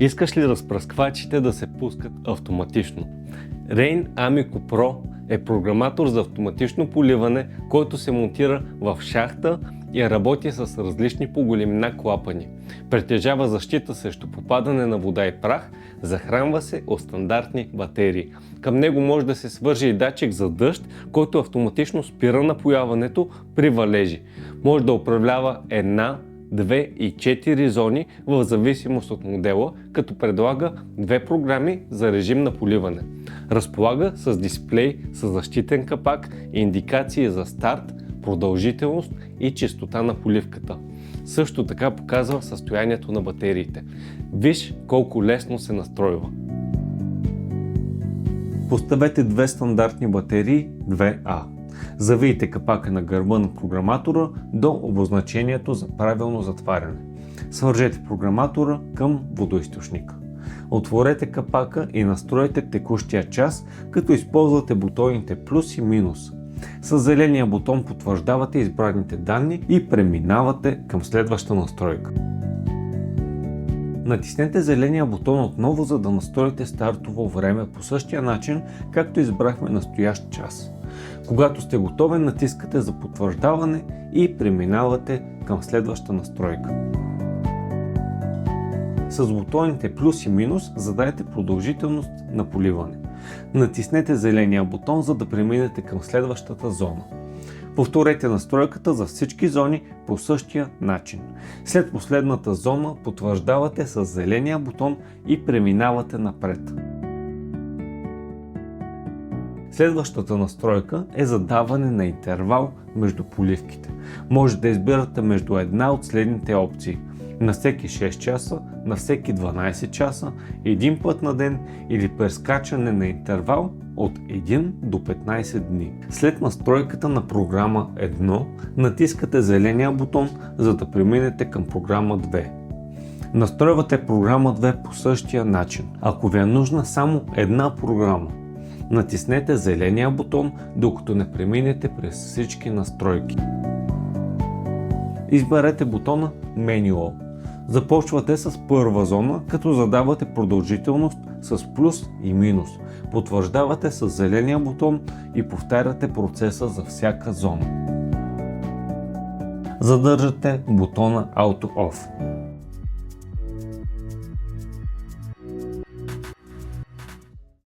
Искаш ли разпръсквачите да се пускат автоматично? Rain Amico Pro е програматор за автоматично поливане, който се монтира в шахта и работи с различни по големина клапани. Притежава защита срещу попадане на вода и прах, захранва се от стандартни батерии. Към него може да се свърже и датчик за дъжд, който автоматично спира напояването при валежи. Може да управлява 1, 2 и 4 зони в зависимост от модела, като предлага 2 програми за режим на поливане. Разполага с дисплей с защитен капак и индикации за старт, продължителност и чистота на поливката. Също така показва състоянието на батериите. Виж колко лесно се настройва. Поставете 2 стандартни батерии 2А. Завийте капака на гърба на програматора до обозначението за правилно затваряне. Свържете програматора към водоизточника. Отворете капака и настройте текущия час, като използвате бутоните плюс и минус. С зеления бутон потвърждавате избраните данни и преминавате към следваща настройка. Натиснете зеления бутон отново, за да настроите стартово време по същия начин, както избрахме настоящ час. Когато сте готови, натискате за потвърждаване и преминавате към следваща настройка. С бутоните плюс и минус задайте продължителност на поливане. Натиснете зеления бутон, за да преминете към следващата зона. Повторете настройката за всички зони по същия начин. След последната зона потвърждавате с зеления бутон и преминавате напред. Следващата настройка е задаване на интервал между поливките. Може да избирате между една от следните опции: на всеки 6 часа, на всеки 12 часа, един път на ден или прескачане на интервал от 1 до 15 дни. След настройката на програма 1 натискате зеления бутон, за да преминете към програма 2. Настройвате програма 2 по същия начин. Ако ви е нужна само една програма, натиснете зеления бутон, докато не преминете през всички настройки. Изберете бутона Manual. Започвате с първа зона, като задавате продължителност с плюс и минус. Потвърждавате с зеления бутон и повтаряте процеса за всяка зона. Задържате бутона Auto Off.